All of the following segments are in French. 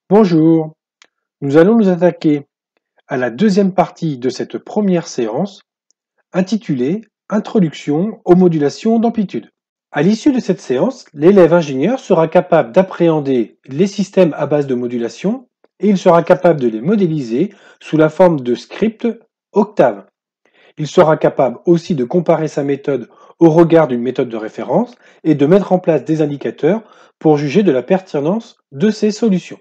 Bonjour, nous allons nous attaquer à la deuxième partie de cette première séance intitulée Introduction aux modulations d'amplitude. À l'issue de cette séance, l'élève ingénieur sera capable d'appréhender les systèmes à base de modulation et il sera capable de les modéliser sous la forme de scripts Octave. Il sera capable aussi de comparer sa méthode au regard d'une méthode de référence et de mettre en place des indicateurs pour juger de la pertinence de ses solutions.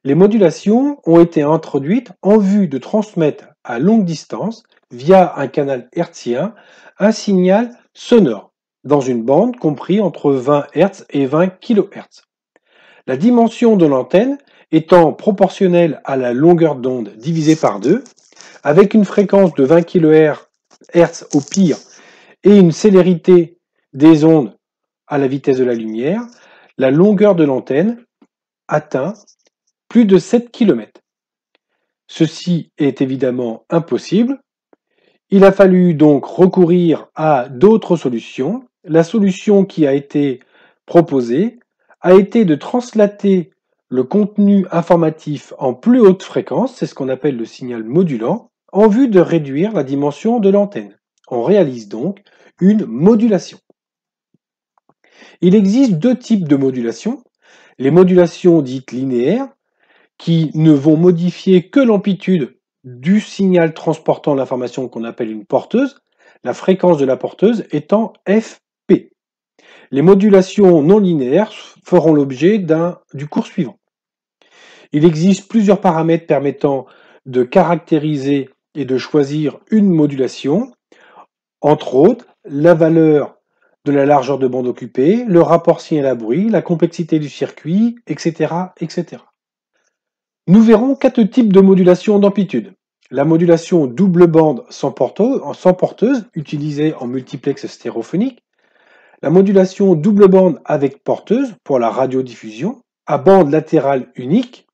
Les modulations ont été introduites en vue de transmettre à longue distance, via un canal hertzien, un signal sonore, dans une bande comprise entre 20 Hz et 20 kHz. La dimension de l'antenne étant proportionnelle à la longueur d'onde divisée par 2, avec une fréquence de 20 kHz au pire et une célérité des ondes à la vitesse de la lumière, la longueur de l'antenne atteint plus de 7 km. Ceci est évidemment impossible. Il a fallu donc recourir à d'autres solutions. La solution qui a été proposée a été de translater le contenu informatif en plus haute fréquence, c'est ce qu'on appelle le signal modulant, en vue de réduire la dimension de l'antenne. On réalise donc une modulation. Il existe deux types de modulation. Les modulations dites linéaires, qui ne vont modifier que l'amplitude du signal transportant l'information qu'on appelle une porteuse, la fréquence de la porteuse étant fp. Les modulations non linéaires feront l'objet du cours suivant. Il existe plusieurs paramètres permettant de caractériser et de choisir une modulation, entre autres la valeur de la largeur de bande occupée, le rapport signal à bruit, la complexité du circuit, etc., etc. Nous verrons quatre types de modulation d'amplitude. La modulation double bande sans porteuse, utilisée en multiplex stéréophonique. La modulation double bande avec porteuse pour la radiodiffusion, à bande latérale unique.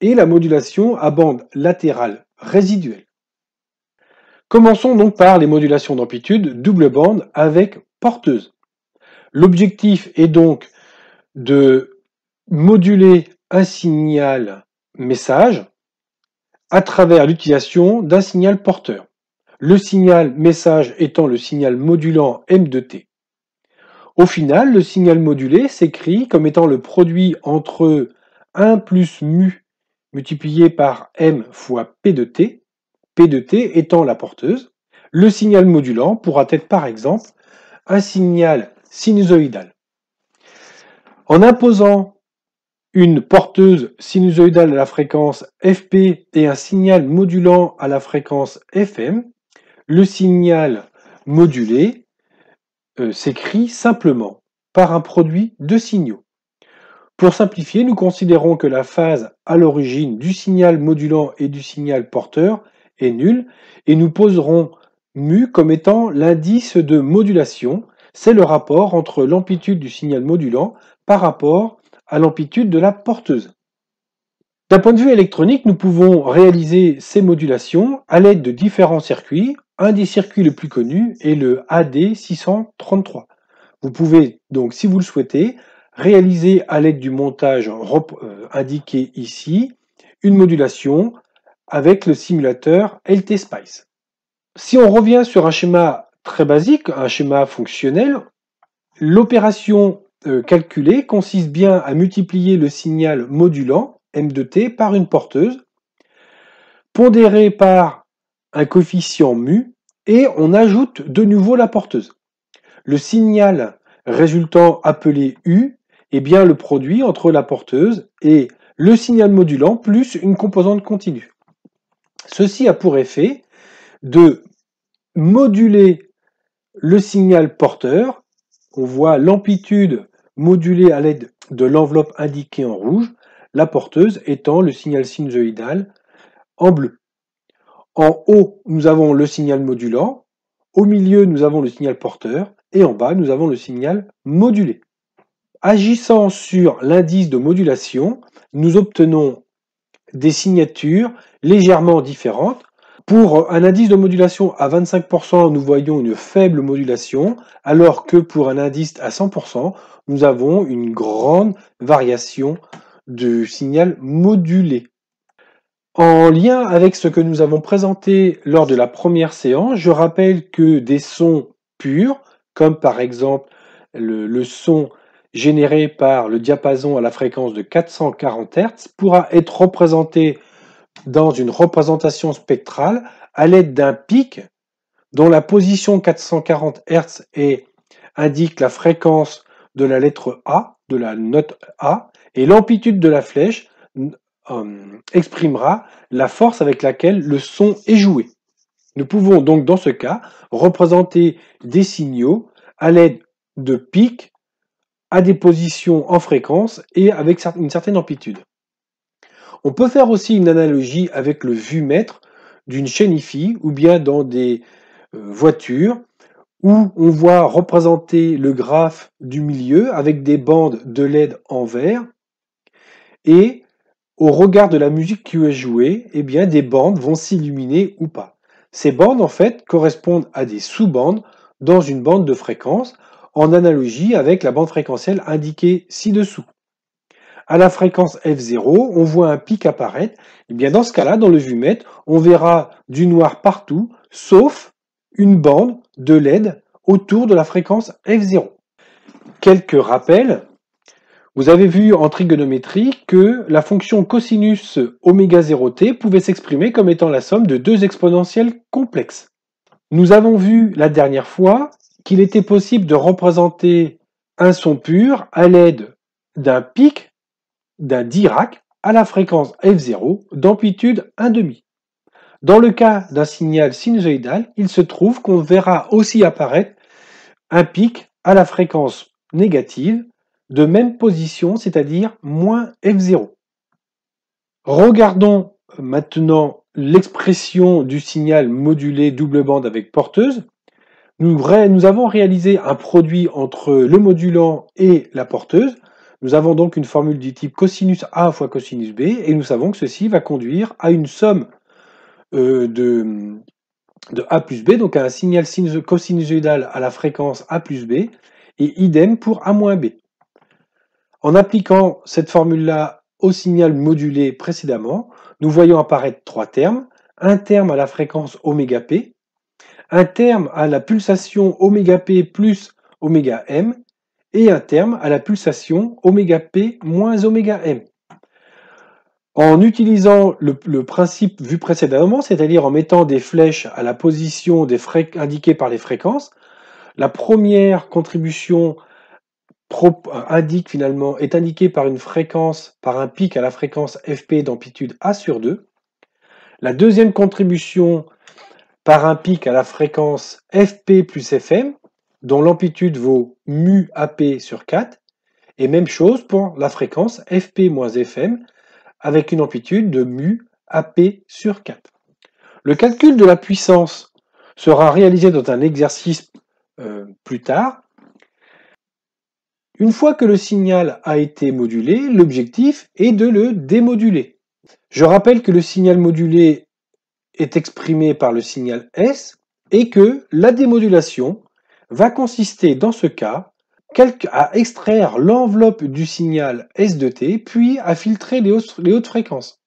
Et la modulation à bande latérale résiduelle. Commençons donc par les modulations d'amplitude double bande avec porteuse. L'objectif est donc de moduler un signal message à travers l'utilisation d'un signal porteur. Le signal message étant le signal modulant M de T. Au final, le signal modulé s'écrit comme étant le produit entre 1 plus mu multiplié par M fois P de T étant la porteuse. Le signal modulant pourra être par exemple un signal sinusoïdal. En imposant une porteuse sinusoïdale à la fréquence Fp et un signal modulant à la fréquence Fm, le signal modulé s'écrit simplement par un produit de signaux. Pour simplifier, nous considérons que la phase à l'origine du signal modulant et du signal porteur est nulle et nous poserons mu comme étant l'indice de modulation. C'est le rapport entre l'amplitude du signal modulant par rapport à l'amplitude de la porteuse. D'un point de vue électronique, nous pouvons réaliser ces modulations à l'aide de différents circuits. Un des circuits les plus connus est le AD633. Vous pouvez donc, si vous le souhaitez, réaliser à l'aide du montage indiqué ici une modulation avec le simulateur LT-Spice. Si on revient sur un schéma très basique, un schéma fonctionnel, l'opération calculée consiste bien à multiplier le signal modulant M de T par une porteuse, pondéré par un coefficient mu, et on ajoute de nouveau la porteuse. Le signal résultant appelé U est bien le produit entre la porteuse et le signal modulant plus une composante continue. Ceci a pour effet de moduler le signal porteur. On voit l'amplitude modulée à l'aide de l'enveloppe indiquée en rouge, la porteuse étant le signal sinusoïdal en bleu. En haut, nous avons le signal modulant, au milieu, nous avons le signal porteur, et en bas, nous avons le signal modulé. Agissant sur l'indice de modulation, nous obtenons des signatures légèrement différentes. Pour un indice de modulation à 25%, nous voyons une faible modulation, alors que pour un indice à 100%, nous avons une grande variation du signal modulé. En lien avec ce que nous avons présenté lors de la première séance, je rappelle que des sons purs, comme par exemple le son généré par le diapason à la fréquence de 440 Hz, pourra être représenté dans une représentation spectrale à l'aide d'un pic dont la position 440 Hz indique la fréquence de la lettre A, de la note A, et l'amplitude de la flèche exprimera la force avec laquelle le son est joué. Nous pouvons donc dans ce cas représenter des signaux à l'aide de pics à des positions en fréquence et avec une certaine amplitude. On peut faire aussi une analogie avec le vumètre d'une chaîne hi-fi ou bien dans des voitures où on voit représenter le graphe du milieu avec des bandes de LED en vert et au regard de la musique qui est jouée, eh bien des bandes vont s'illuminer ou pas. Ces bandes en fait correspondent à des sous-bandes dans une bande de fréquence en analogie avec la bande fréquentielle indiquée ci-dessous. À la fréquence F0, on voit un pic apparaître. Et bien dans ce cas-là, dans le vumètre, on verra du noir partout, sauf une bande de LED autour de la fréquence F0. Quelques rappels. Vous avez vu en trigonométrie que la fonction cosinus oméga 0t pouvait s'exprimer comme étant la somme de deux exponentielles complexes. Nous avons vu la dernière fois qu'il était possible de représenter un son pur à l'aide d'un pic d'un Dirac à la fréquence F0 d'amplitude 1,5. Dans le cas d'un signal sinusoïdal, il se trouve qu'on verra aussi apparaître un pic à la fréquence négative de même position, c'est-à-dire moins F0. Regardons maintenant l'expression du signal modulé double bande avec porteuse. Nous avons réalisé un produit entre le modulant et la porteuse. Nous avons donc une formule du type cosinus A fois cosinus B et nous savons que ceci va conduire à une somme de A plus B, donc à un signal cosinusoïdal à la fréquence A plus B et idem pour A moins B. En appliquant cette formule-là au signal modulé précédemment, nous voyons apparaître trois termes. Un terme à la fréquence oméga P, un terme à la pulsation oméga P plus oméga M et un terme à la pulsation oméga P moins oméga M. En utilisant le principe vu précédemment, c'est-à-dire en mettant des flèches à la position indiquée par les fréquences, la première contribution est indiquée par une fréquence, par un pic à la fréquence Fp d'amplitude A sur 2. La deuxième contribution par un pic à la fréquence Fp plus Fm, dont l'amplitude vaut mu AP sur 4. Et même chose pour la fréquence Fp moins Fm, avec une amplitude de mu AP sur 4. Le calcul de la puissance sera réalisé dans un exercice plus tard. Une fois que le signal a été modulé, l'objectif est de le démoduler. Je rappelle que le signal modulé est exprimé par le signal S et que la démodulation va consister dans ce cas à extraire l'enveloppe du signal S de t, puis à filtrer les hautes fréquences.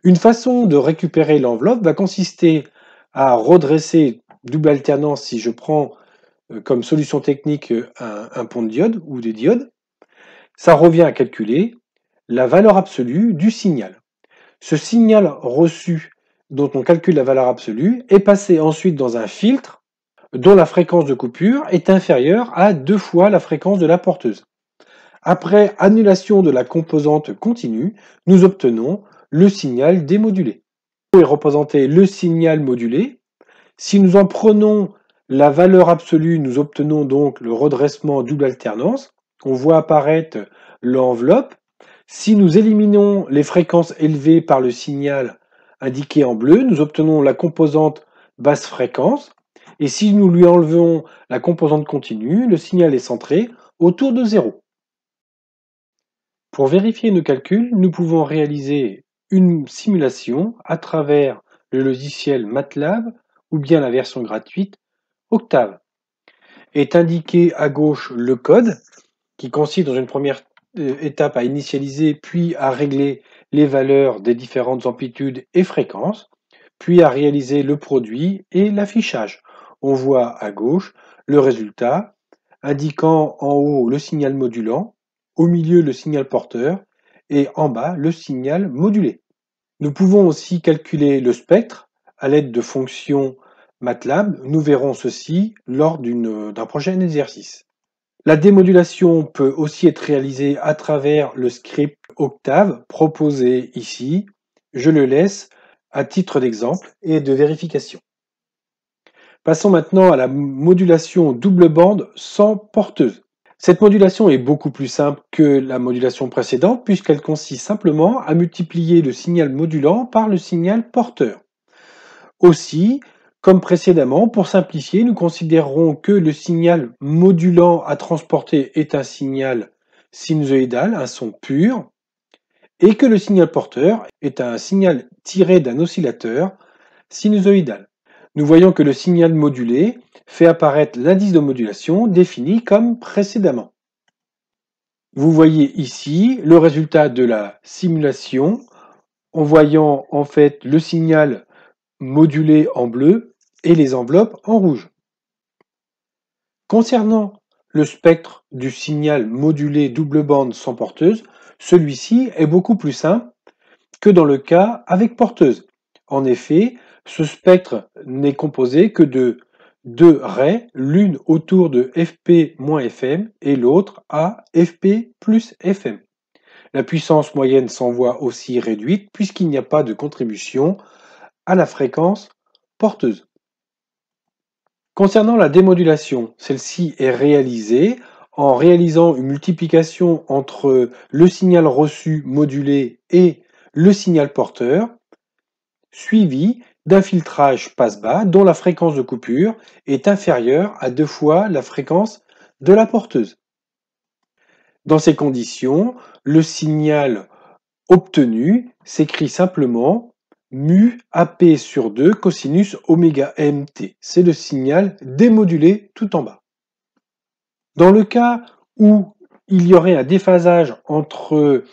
Une façon de récupérer l'enveloppe va consister à redresser double alternance si je prends comme solution technique un pont de diode ou des diodes. Ça revient à calculer la valeur absolue du signal. Ce signal reçu dont on calcule la valeur absolue est passé ensuite dans un filtre dont la fréquence de coupure est inférieure à 2 fois la fréquence de la porteuse. Après annulation de la composante continue, nous obtenons le signal démodulé. Est représenter le signal modulé. Si nous en prenons la valeur absolue, nous obtenons donc le redressement double alternance. On voit apparaître l'enveloppe. Si nous éliminons les fréquences élevées par le signal indiqué en bleu, nous obtenons la composante basse fréquence. Et si nous lui enlevons la composante continue, le signal est centré autour de 0. Pour vérifier nos calculs, nous pouvons réaliser une simulation à travers le logiciel MATLAB ou bien la version gratuite Octave. Est indiqué à gauche le code qui consiste dans une première étape à initialiser, puis à régler les valeurs des différentes amplitudes et fréquences, puis à réaliser le produit et l'affichage. On voit à gauche le résultat, indiquant en haut le signal modulant, au milieu le signal porteur et en bas le signal modulé. Nous pouvons aussi calculer le spectre à l'aide de fonctions MATLAB. Nous verrons ceci lors d'un prochain exercice. La démodulation peut aussi être réalisée à travers le script Octave proposé ici. Je le laisse à titre d'exemple et de vérification. Passons maintenant à la modulation double bande sans porteuse. Cette modulation est beaucoup plus simple que la modulation précédente puisqu'elle consiste simplement à multiplier le signal modulant par le signal porteur. Aussi, comme précédemment, pour simplifier, nous considérerons que le signal modulant à transporter est un signal sinusoïdal, un son pur, et que le signal porteur est un signal tiré d'un oscillateur sinusoïdal. Nous voyons que le signal modulé fait apparaître l'indice de modulation défini comme précédemment. Vous voyez ici le résultat de la simulation en voyant en fait le signal modulé en bleu et les enveloppes en rouge. Concernant le spectre du signal modulé double bande sans porteuse, celui-ci est beaucoup plus simple que dans le cas avec porteuse. En effet, ce spectre n'est composé que de deux raies, l'une autour de Fp-Fm et l'autre à Fp plus Fm. La puissance moyenne s'en voit aussi réduite puisqu'il n'y a pas de contribution à la fréquence porteuse. Concernant la démodulation, celle-ci est réalisée en réalisant une multiplication entre le signal reçu modulé et le signal porteur, suivi d'un filtrage passe-bas dont la fréquence de coupure est inférieure à 2 fois la fréquence de la porteuse. Dans ces conditions, le signal obtenu s'écrit simplement mu AP sur 2 cosinus oméga mt. C'est le signal démodulé tout en bas. Dans le cas où il y aurait un déphasage entre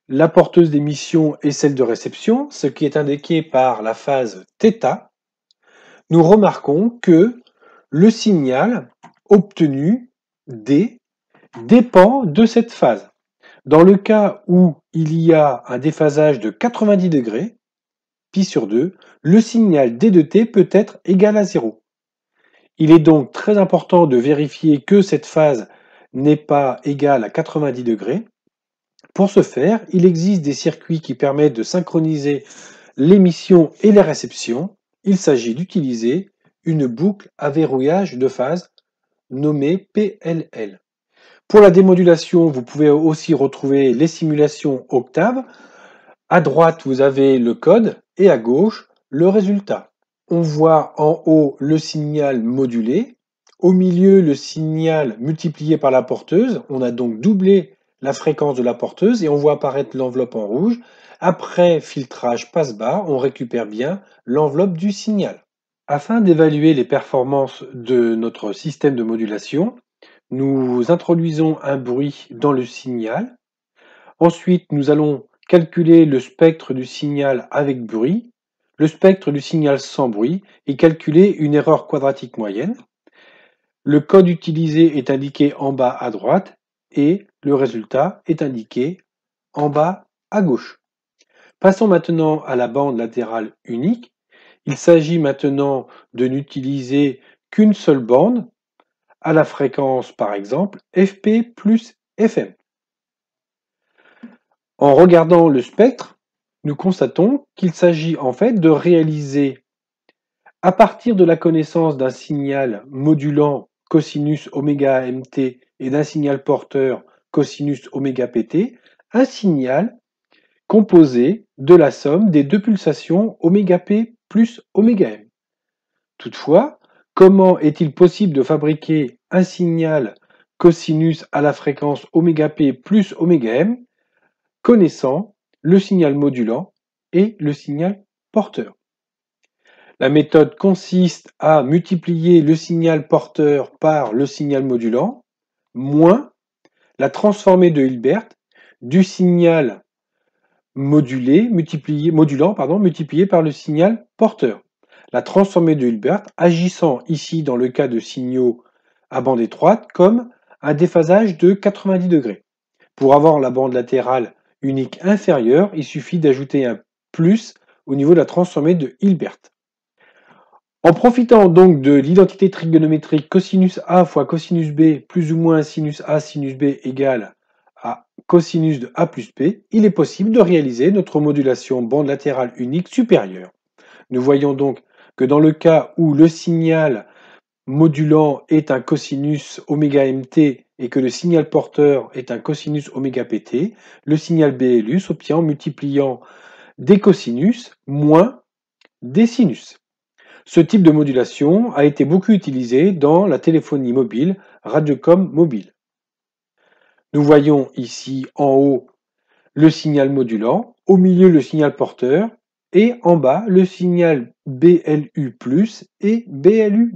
la porteuse d'émission et celle de réception, ce qui est indiqué par la phase θ, nous remarquons que le signal obtenu D dépend de cette phase. Dans le cas où il y a un déphasage de 90 degrés, pi sur 2, le signal D de t peut être égal à 0. Il est donc très important de vérifier que cette phase n'est pas égale à 90 degrés. Pour ce faire, il existe des circuits qui permettent de synchroniser l'émission et la réception. Il s'agit d'utiliser une boucle à verrouillage de phase nommée PLL. Pour la démodulation, vous pouvez aussi retrouver les simulations Octave. À droite, vous avez le code et à gauche, le résultat. On voit en haut le signal modulé, au milieu le signal multiplié par la porteuse. On a donc doublé la fréquence de la porteuse et on voit apparaître l'enveloppe en rouge. Après filtrage passe-bas, on récupère bien l'enveloppe du signal. Afin d'évaluer les performances de notre système de modulation, nous introduisons un bruit dans le signal. Ensuite, nous allons calculer le spectre du signal avec bruit, le spectre du signal sans bruit et calculer une erreur quadratique moyenne. Le code utilisé est indiqué en bas à droite et le résultat est indiqué en bas à gauche. Passons maintenant à la bande latérale unique. Il s'agit maintenant de n'utiliser qu'une seule bande à la fréquence, par exemple, Fp plus Fm. En regardant le spectre, nous constatons qu'il s'agit en fait de réaliser, à partir de la connaissance d'un signal modulant cosinus oméga mt et d'un signal porteur cosinus oméga pt, un signal composé de la somme des deux pulsations oméga p plus oméga m. Toutefois, comment est-il possible de fabriquer un signal cosinus à la fréquence oméga p plus oméga m connaissant le signal modulant et le signal porteur? La méthode consiste à multiplier le signal porteur par le signal modulant, moins la transformée de Hilbert, du signal modulant multiplié par le signal porteur. La transformée de Hilbert agissant ici dans le cas de signaux à bande étroite comme un déphasage de 90 degrés. Pour avoir la bande latérale unique inférieure, il suffit d'ajouter un plus au niveau de la transformée de Hilbert. En profitant donc de l'identité trigonométrique cosinus A fois cosinus B plus ou moins sinus A sinus B égale à cosinus de A plus B, il est possible de réaliser notre modulation bande latérale unique supérieure. Nous voyons donc que dans le cas où le signal modulant est un cosinus oméga mt et que le signal porteur est un cosinus oméga pt, le signal BLU s'obtient en multipliant des cosinus moins des sinus. Ce type de modulation a été beaucoup utilisé dans la téléphonie mobile, Radiocom mobile. Nous voyons ici en haut le signal modulant, au milieu le signal porteur et en bas le signal BLU+ et BLU-.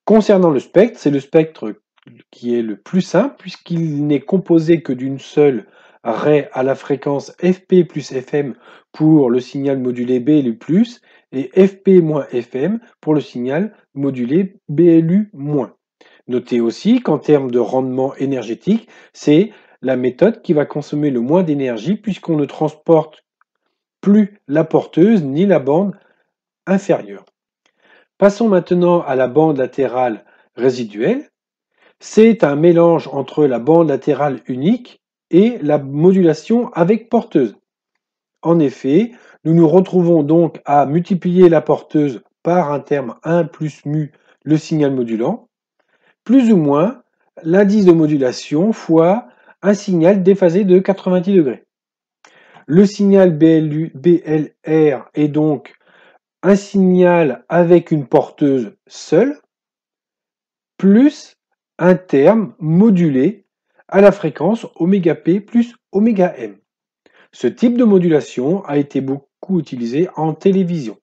Concernant le spectre, c'est le spectre qui est le plus simple puisqu'il n'est composé que d'une seule raie à la fréquence FP plus FM pour le signal modulé BLU+, et FP moins FM pour le signal modulé BLU-. Notez aussi qu'en termes de rendement énergétique, c'est la méthode qui va consommer le moins d'énergie puisqu'on ne transporte plus la porteuse ni la bande inférieure. Passons maintenant à la bande latérale résiduelle. C'est un mélange entre la bande latérale unique et la modulation avec porteuse. En effet, nous nous retrouvons donc à multiplier la porteuse par un terme 1 plus mu, le signal modulant, plus ou moins l'indice de modulation fois un signal déphasé de 90 degrés. Le signal BLR est donc un signal avec une porteuse seule, plus un terme modulé à la fréquence ωp plus ωm. Ce type de modulation a été beaucoup utilisé en télévision.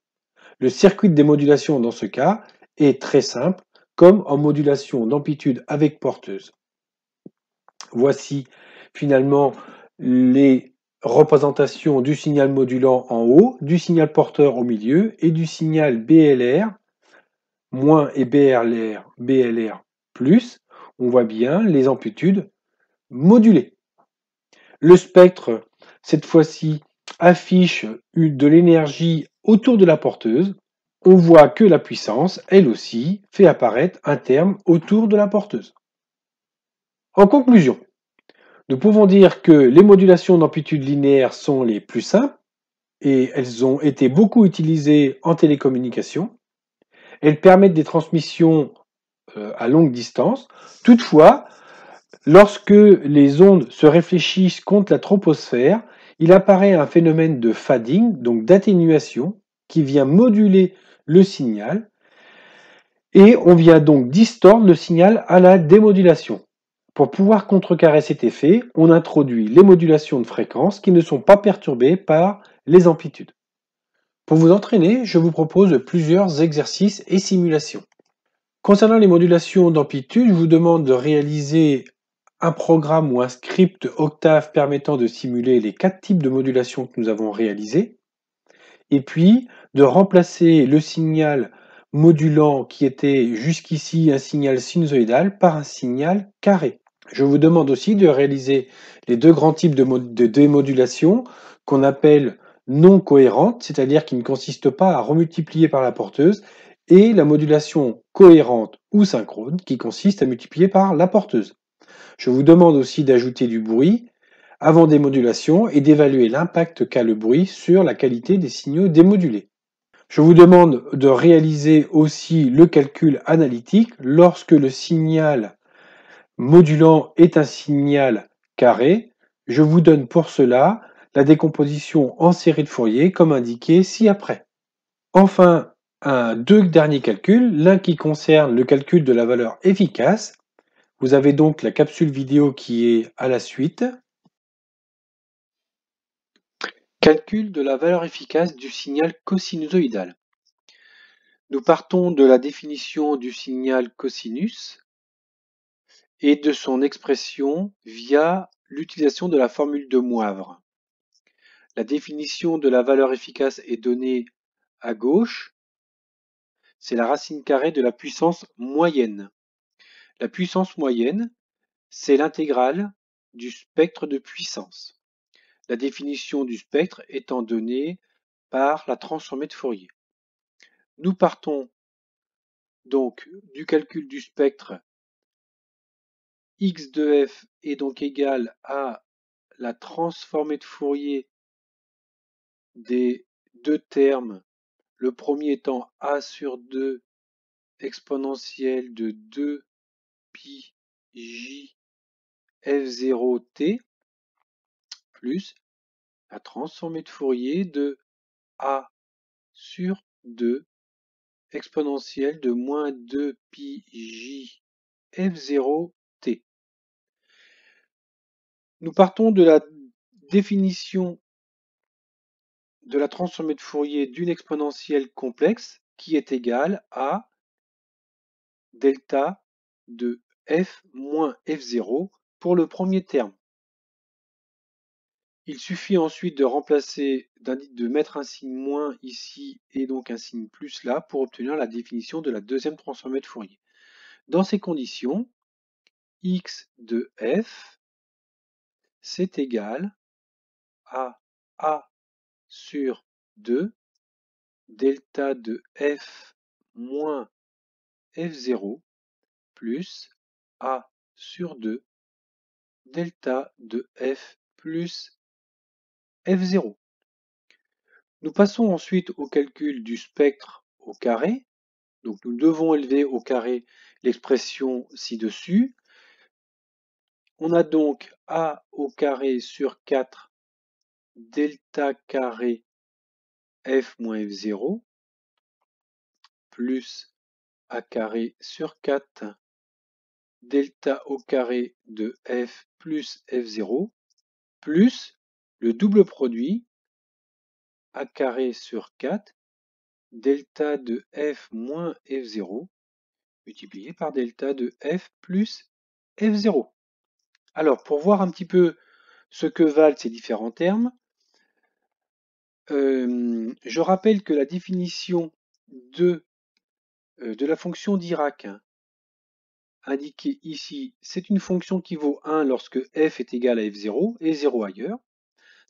Le circuit de démodulation dans ce cas est très simple, comme en modulation d'amplitude avec porteuse. Voici finalement les représentations du signal modulant en haut, du signal porteur au milieu et du signal BLR moins et BLR plus. On voit bien les amplitudes modulées. Le spectre, cette fois-ci, affiche de l'énergie autour de la porteuse. On voit que la puissance, elle aussi, fait apparaître un terme autour de la porteuse. En conclusion, nous pouvons dire que les modulations d'amplitude linéaire sont les plus simples et elles ont été beaucoup utilisées en télécommunication. Elles permettent des transmissions à longue distance. Toutefois, lorsque les ondes se réfléchissent contre la troposphère, il apparaît un phénomène de fading, donc d'atténuation, qui vient moduler le signal et on vient donc distordre le signal à la démodulation. Pour pouvoir contrecarrer cet effet, on introduit les modulations de fréquence qui ne sont pas perturbées par les amplitudes. Pour vous entraîner, je vous propose plusieurs exercices et simulations. Concernant les modulations d'amplitude, je vous demande de réaliser un programme ou un script Octave permettant de simuler les 4 types de modulation que nous avons réalisés, et puis de remplacer le signal modulant qui était jusqu'ici un signal sinusoïdal par un signal carré. Je vous demande aussi de réaliser les 2 grands types de démodulation qu'on appelle non cohérente, c'est-à-dire qui ne consiste pas à remultiplier par la porteuse, et la modulation cohérente ou synchrone, qui consiste à multiplier par la porteuse. Je vous demande aussi d'ajouter du bruit avant démodulation et d'évaluer l'impact qu'a le bruit sur la qualité des signaux démodulés. Je vous demande de réaliser aussi le calcul analytique lorsque le signal modulant est un signal carré. Je vous donne pour cela la décomposition en série de Fourier comme indiqué ci-après. Enfin, deux derniers calculs, l'un qui concerne le calcul de la valeur efficace. Vous avez donc la capsule vidéo qui est à la suite. Calcul de la valeur efficace du signal cosinusoïdal. Nous partons de la définition du signal cosinus et de son expression via l'utilisation de la formule de Moivre. La définition de la valeur efficace est donnée à gauche. C'est la racine carrée de la puissance moyenne. La puissance moyenne, c'est l'intégrale du spectre de puissance. La définition du spectre étant donnée par la transformée de Fourier. Nous partons donc du calcul du spectre. X de f est donc égal à la transformée de Fourier des deux termes, le premier étant a sur 2 exponentielle de 2 pi j f0t plus la transformée de Fourier de a sur 2 exponentielle de moins 2 pi j f0t. Nous partons de la définition de la transformée de Fourier d'une exponentielle complexe qui est égale à delta de f moins f0 pour le premier terme. Il suffit ensuite de remplacer, de mettre un signe moins ici et donc un signe plus là pour obtenir la définition de la deuxième transformée de Fourier. Dans ces conditions, x de f, c'est égal à a sur 2 delta de f moins f0 plus a sur 2 delta de f plus f0. Nous passons ensuite au calcul du spectre au carré. Donc nous devons élever au carré l'expression ci-dessus. On a donc a au carré sur 4 delta carré f moins f0 plus a carré sur 4 delta au carré de f plus f0 plus le double produit a carré sur 4 delta de f moins f0 multiplié par delta de f plus f0. Alors, pour voir un petit peu ce que valent ces différents termes, je rappelle que la définition de la fonction Dirac indiquée ici, c'est une fonction qui vaut 1 lorsque f est égal à f0 et 0 ailleurs.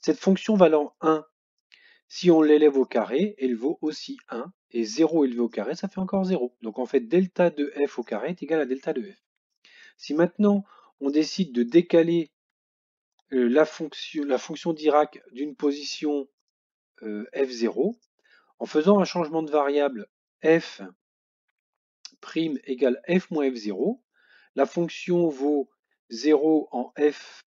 Cette fonction valant 1, si on l'élève au carré, elle vaut aussi 1, et 0 élevé au carré, ça fait encore 0. Donc en fait, delta de f au carré est égal à delta de f. Si maintenant on décide de décaler la fonction Dirac d'une position f0, en faisant un changement de variable f' égale f moins f0, la fonction vaut 0 en f'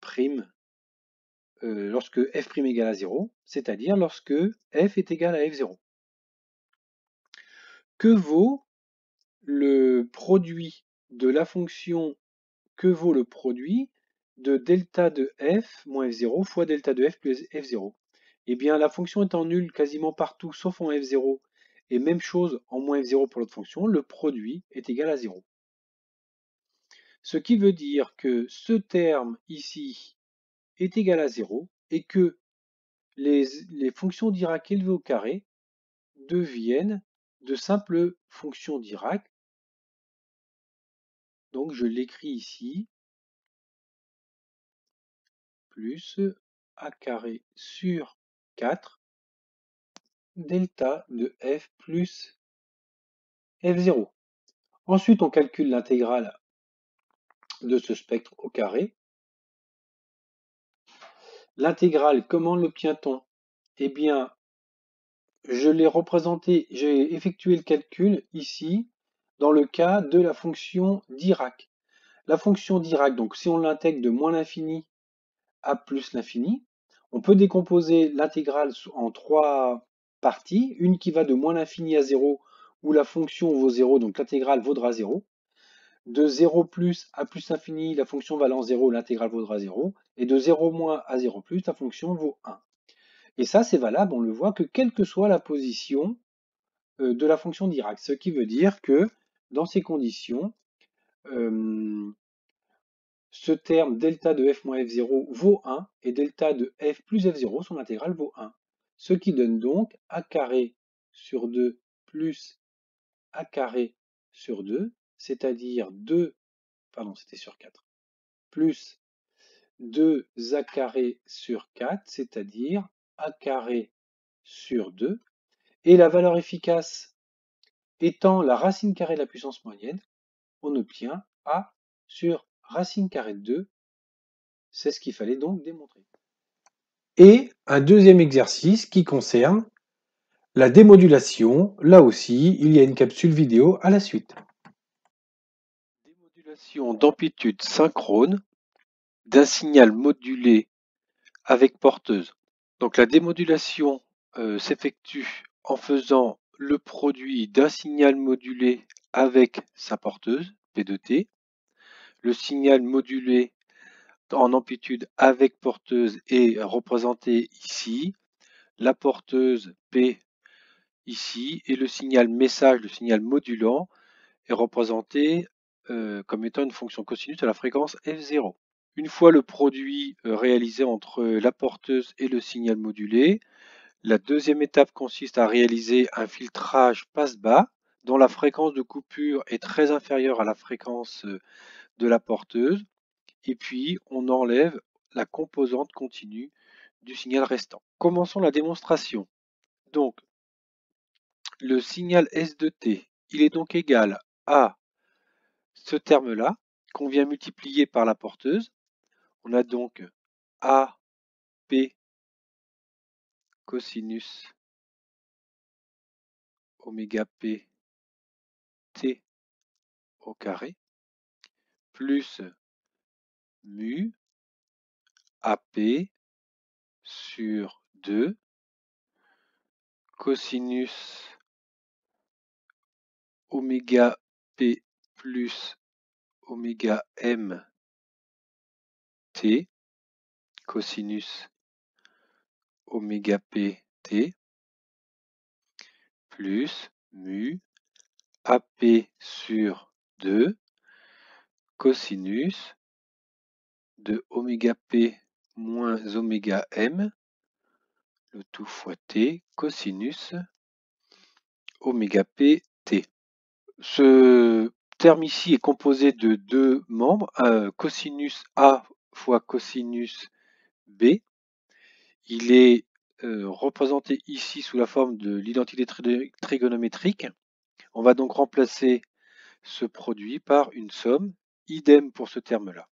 lorsque f' égale à 0, c'est-à-dire lorsque f est égal à f0. Que vaut le produit de la fonction, que vaut le produit de delta de f moins f0 fois delta de f plus f0? Eh bien, la fonction étant nulle quasiment partout sauf en f0, et même chose en moins f0 pour l'autre fonction, le produit est égal à 0. Ce qui veut dire que ce terme ici est égal à 0 et que les fonctions Dirac élevées au carré deviennent de simples fonctions Dirac. Donc je l'écris ici, plus a carré sur 4 delta de f plus f0. Ensuite, on calcule l'intégrale de ce spectre au carré. L'intégrale, comment l'obtient-on? Eh bien, je l'ai représenté, j'ai effectué le calcul ici dans le cas de la fonction Dirac. La fonction Dirac, donc si on l'intègre de moins l'infini à plus l'infini, on peut décomposer l'intégrale en trois parties, une qui va de moins l'infini à 0, où la fonction vaut 0, donc l'intégrale vaudra 0. De 0 plus à plus infini, la fonction valant 0, l'intégrale vaudra 0. Et de 0 moins à 0 plus, la fonction vaut 1. Et ça, c'est valable, on le voit, que quelle que soit la position de la fonction Dirac. Ce qui veut dire que, dans ces conditions, Ce terme delta de f moins f0 vaut 1 et delta de f plus f0, son intégrale, vaut 1. Ce qui donne donc a carré sur 2 plus a carré sur 2, c'est-à-dire 2, pardon, c'était sur 4, plus 2a carré sur 4, c'est-à-dire a carré sur 2. Et la valeur efficace étant la racine carrée de la puissance moyenne, on obtient a sur racine carrée de 2. C'est ce qu'il fallait donc démontrer. Et un deuxième exercice qui concerne la démodulation. Là aussi, il y a une capsule vidéo à la suite. Démodulation d'amplitude synchrone d'un signal modulé avec porteuse. Donc la démodulation s'effectue en faisant le produit d'un signal modulé avec sa porteuse, P de T, le signal modulé en amplitude avec porteuse est représenté ici, la porteuse P ici, et le signal message, le signal modulant, est représenté comme étant une fonction cosinus à la fréquence F0. Une fois le produit réalisé entre la porteuse et le signal modulé, la deuxième étape consiste à réaliser un filtrage passe-bas dont la fréquence de coupure est très inférieure à la fréquence de la porteuse, et puis on enlève la composante continue du signal restant. Commençons la démonstration. Donc, le signal S de t, il est donc égal à ce terme-là, qu'on vient multiplier par la porteuse. On a donc A, P, cosinus, oméga P, T au carré, plus mu, AP, sur 2, cosinus, oméga P plus oméga M, T, cosinus oméga P T, plus mu AP sur 2 cosinus de oméga P moins oméga M, le tout fois T, cosinus oméga P T. Ce terme ici est composé de deux membres, cosinus A fois cosinus B. Il est représenté ici sous la forme de l'identité trigonométrique. On va donc remplacer ce produit par une somme, idem pour ce terme-là.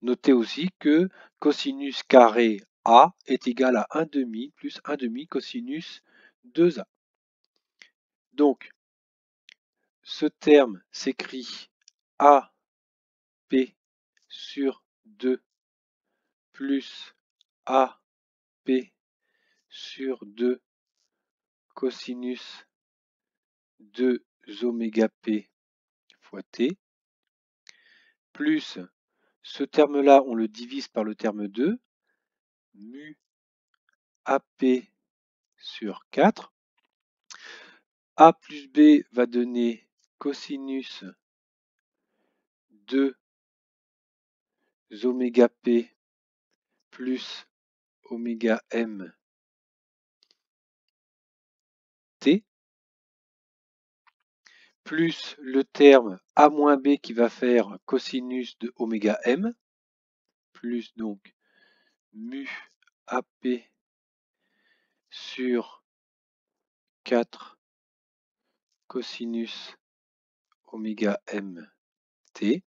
Notez aussi que cosinus carré A est égal à 1 demi plus 1 demi cosinus 2A. Donc, ce terme s'écrit AP sur 2 plus AP sur 2 cosinus 2 oméga P fois T, plus ce terme-là, on le divise par le terme 2, mu AP sur 4. A plus B va donner cosinus 2 oméga P plus oméga M T, plus le terme A moins B qui va faire cosinus de oméga M, plus donc mu AP sur 4 cosinus oméga M T,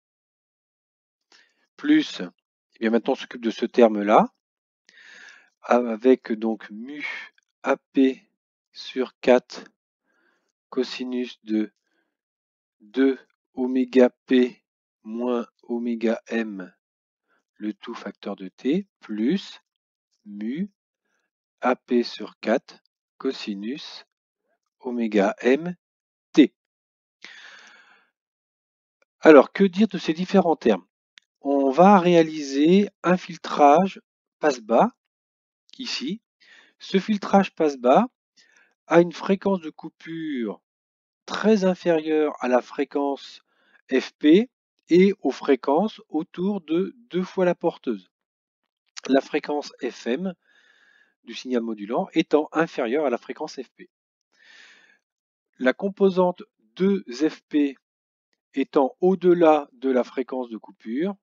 plus, et bien maintenant on s'occupe de ce terme-là, avec donc mu AP sur 4 cosinus de 2 oméga P moins oméga M, le tout facteur de T, plus mu AP sur 4 cosinus oméga M T. Alors, que dire de ces différents termes? On va réaliser un filtrage passe-bas, ici. Ce filtrage passe-bas a une fréquence de coupure très inférieure à la fréquence FP et aux fréquences autour de 2 fois la porteuse. La fréquence FM du signal modulant étant inférieure à la fréquence FP. La composante 2FP étant au-delà de la fréquence de coupure,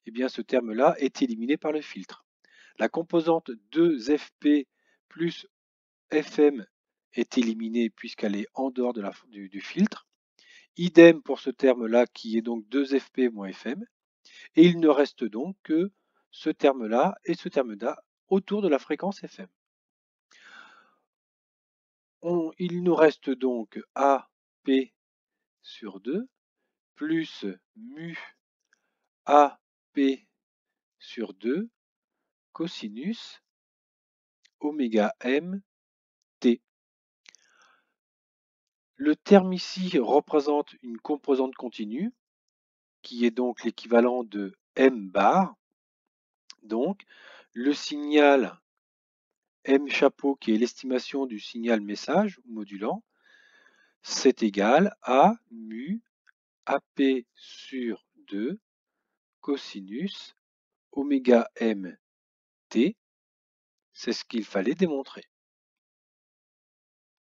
eh bien ce terme-là est éliminé par le filtre. La composante 2FP plus FM est éliminée puisqu'elle est en dehors du filtre. Idem pour ce terme-là qui est donc 2FP moins FM. Et il ne reste donc que ce terme-là et ce terme-là autour de la fréquence FM. Il nous reste donc AP sur 2 plus mu AP sur 2 cosinus oméga m t. Le terme ici représente une composante continue qui est donc l'équivalent de m bar. Donc le signal m chapeau qui est l'estimation du signal message modulant, c'est égal à mu AP sur 2 cosinus oméga m t. C'est ce qu'il fallait démontrer.